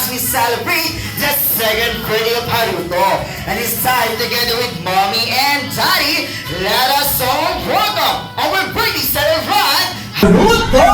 as we celebrate the second birthday of Haruto. And it's time, together with Mommy and Daddy, let us all welcome our birthday celebrant, Haruto!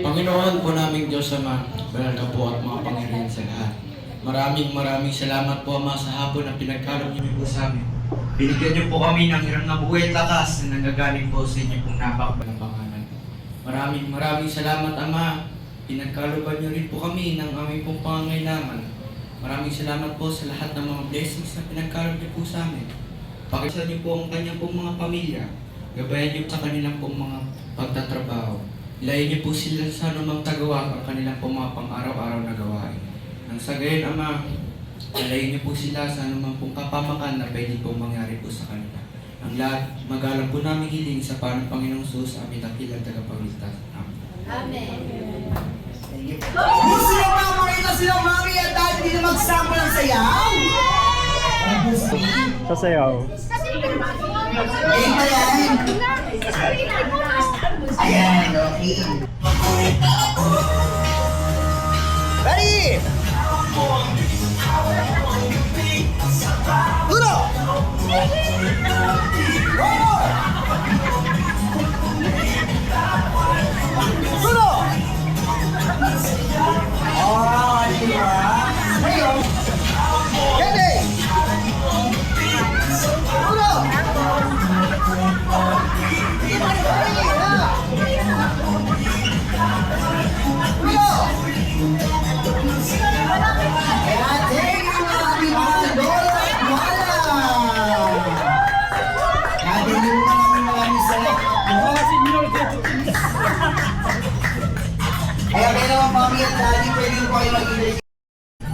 Panginoon po naming Diyos Ama, banal ka po at mga Panginoon sa lahat. Maraming salamat po Ama sa hapon na pinagkaloob niyo po sa amin. Binigyan niyo po kami ng hirang na buhay at lakas na nanggagaling po sa inyo pong napakabal ng pangalan. Maraming salamat Ama. Pinagkalooban niyo rin po kami ng aming pong pangangailangan. Maraming salamat po sa lahat ng mga blessings na pinagkaloob niyo po sa amin. Pakisalan niyo po ang kanyang pong mga pamilya. Gabayan niyo sa kanilang pong mga pagtatrabaho. Ilayin niyo po sila sa anumang tagawa ang kanilang pong mga pang-araw-araw na gawain. Nang sa gayon, Ama, ilayin niyo po sila sa anumang pong kapamakan na pwede pong mangyari po sa kanila. Ang lahat, magalang po namin hiling sa panang Panginoong Sus, aming dakilang tagapagligtas. Amen. Amen. Gusto nyo ba makita silang Mommy at Daddy hindi na magsama ng sayaw? Sasayaw. Ayun na yan. Ayan, okay. Ready? Uno! One more! Uno! Oh, diba? Ngayon, ready? Uno! Kaya kayo naman, Mommy at Daddy, pwede ko kayo mag-ilagay.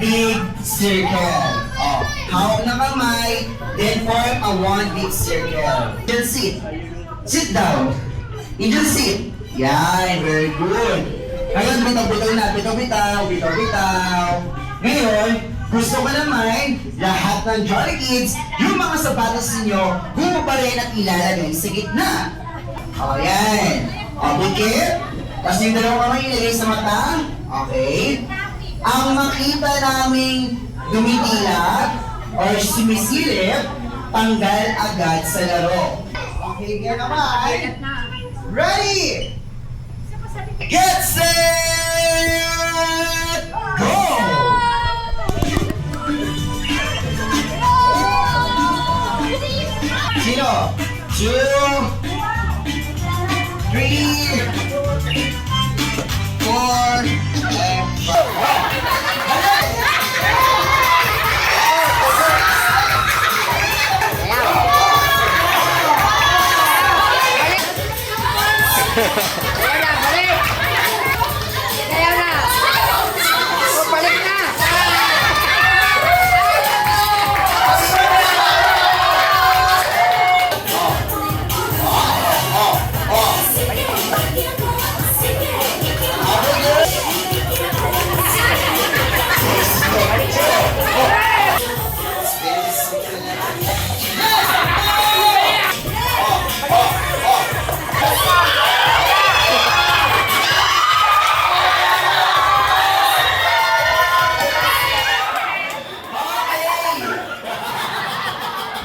Big circle. Oh, hawak na kamay, then form a one big circle. Angel sit. Sit down. Angel sit. Yan, very good. Ngayon, bitaw-bitaw na. Bitaw-bitaw. Ngayon, gusto ko naman, lahat ng Jolly Kids, yung mga sapatos ninyo, humaparin at ilalagay sa gitna. O, yan. O, bukit. Tapos yung dalawang kamay ilagay sa mata. Okay. Ang makita naming dumidilag or sumisilip, tanggal agad sa laro. Okay, kaya kamay. Ready! Get set! Go! Sino? 2, 3, 4, and 5.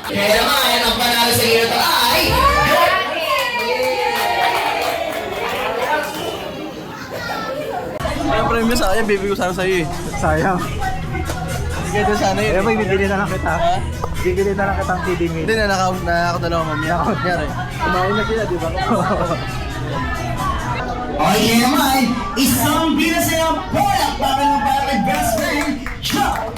Kaya naman, ang panalo sa iyo ito ay... Yung premium sa akin, bibigay ko sana sa'yo eh. Sayang. Sige doon sana yun. May bibili na lang kita. Bibili na lang kitang feeding meal. Hindi, na-account na ako mamaya. Na-account niya rin. Kumain na sila, di ba? Okay naman, isang bila sa iyo, bola para ng batang best friend, Chuck!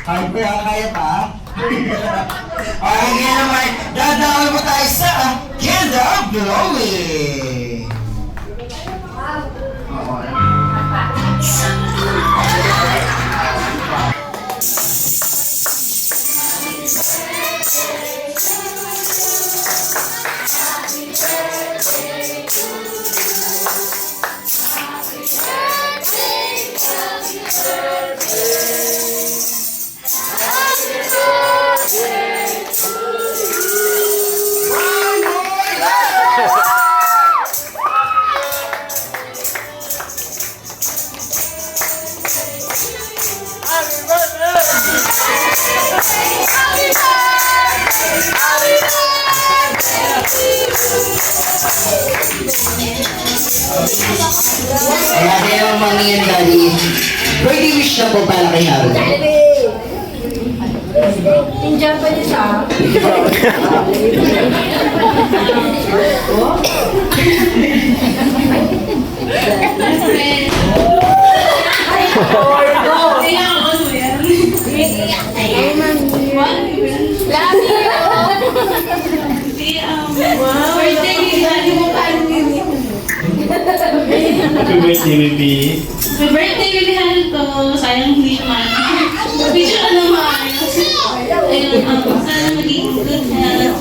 Kaya pa? Okay, ngayon naman, dadaan mo tayo sa candle blowing. Kaya kayo mga yan, Daddy. Birthday wish na po para kay Haruto. In Japanese Happy birthday, baby. Happy birthday, baby Haruto. Sayang hindi siya maayos. Hindi siya ka na maayos. Ayun, sana maging good health.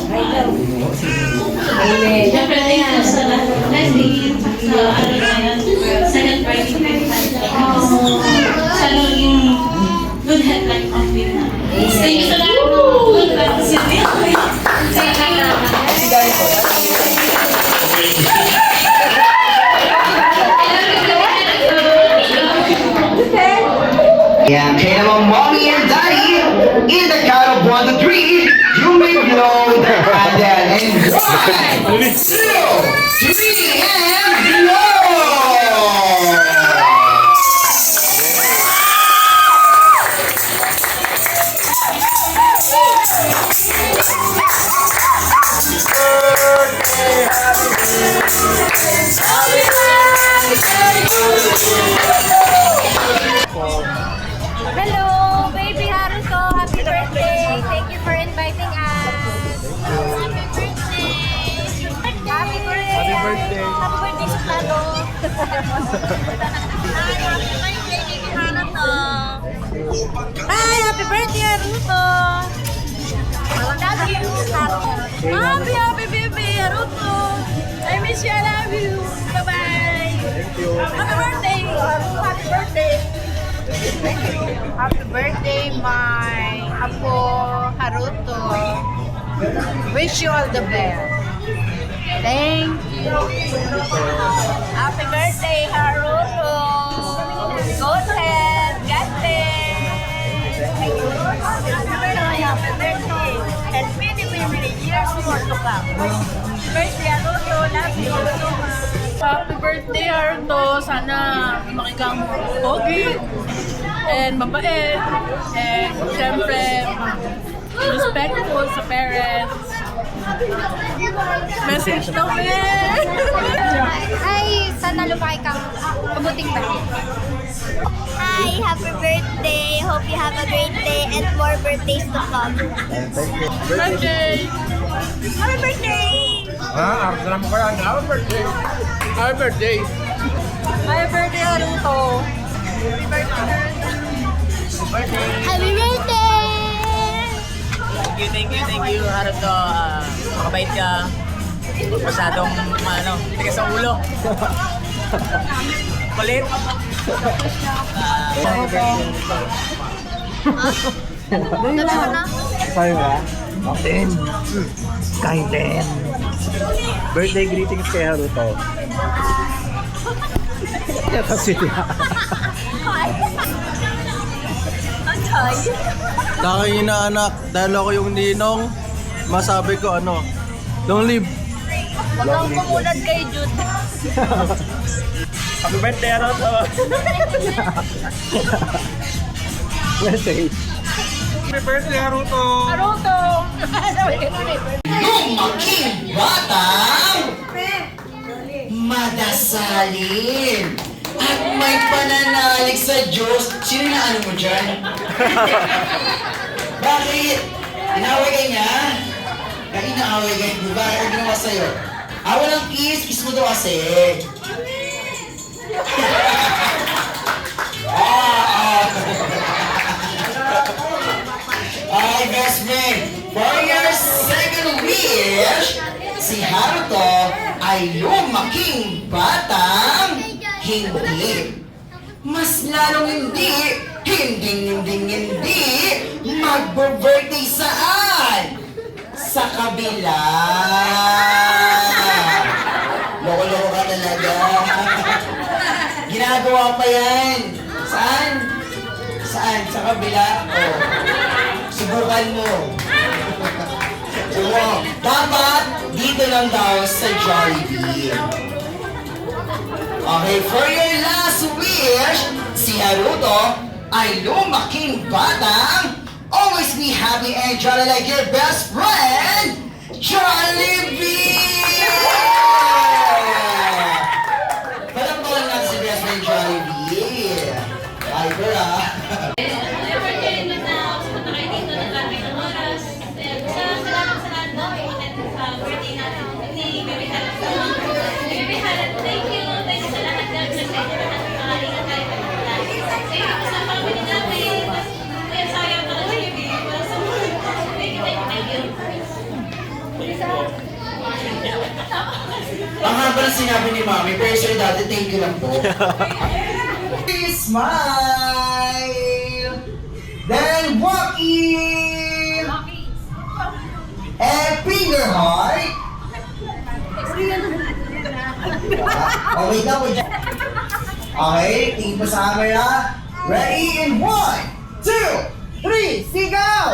Siyempre, thank you sa blessing. Sa ano na yan, second birthday na yan. Sana maging good health like coffee na. Thank you sa lahat ng good health. Thank you. Yan, kaya naman mommy and daddy, in the count of 1 to 3, you may blow the candle. And 1, 2, 3, and blow! Hello, baby Haruto. Happy birthday. Thank you for inviting us. Happy birthday. Happy birthday. Happy birthday. Happy birthday, Suplado. Happy birthday, baby Haruto. Hi, happy birthday, Haruto. Love you, Haruto. Happy baby Haruto. I miss you, I love you. Bye-bye. Thank you. Happy birthday. Happy birthday. Happy birthday, my Apo Haruto. Wish you all the best. Thank you. Happy birthday, Haruto! Go ahead, get there! Happy birthday! And many, many years more to come. Birthday, Haruto! Love you so much! Happy birthday, Haruto. Sana lumaki kang pogi and mabait. And syempre, respectful sa parents. Message daw eh! Hi! Sana lumaki kang mabuting bata. Hi! Happy birthday! Hope you have a great day and more birthdays to come. Birthday! Happy birthday! Happy birthday! Happy birthday, Haruto! Happy birthday! Thank you, Haruto. Makabait ka. Masyadong, tigas ang ulo. Kulit. Dalawa na? Sa'yo ba? Ten. Kain 10. Birthday greetings kay Haruto. Ito sila. Aking inaanak, dahil ako yung ninong, masabi ko long live. Huwag kang kumunad kay Jude. Happy birthday, Haruto. Birthday. Happy birthday, Haruto. Haruto! Batang madasalin. At may pananalig sa Diyos. Sino na ano mo dyan? Bakit? Inaway ka niya? Kaya inaaway ka niya. Bakit ang ginawa sa'yo? Walang kiss. Kiss mo daw kasi. Ay, best friend. For your second wish, si Haruto ay lumaking batang hindi. Mas lalong hindi magbo-birthday saan? Sa kabila. Loko-loko ka talaga. Ginagawa pa yan. Saan? Saan? Sa kabila? Oh. Subukan mo. Oo. Dapat dito lang daw sa Jollibee. Okay, for your last wish, si Haruto ay lumaking batang always be happy and jolly like your best friend, Jollibee! Palang-palang natin si best friend Jollibee. Ay, bro. Salamat sa lahat ng umattend sa birthday natin ni Baby Helen. Baby Helen, thank you. Thank you sa lahat ng nag-send na ingat tayo kami palagi. Thank you sa family natin. Kaya sayang talaga si Baby. Thank you. Ang haba na sinabi ni Mami, pero sa'yo dati, thank you lang po. Please smile! Then walk in! And finger heart! Oh, wait lang po dyan. Okay, tingin po sa camera. Ready in 1, 2, 3, sigaw!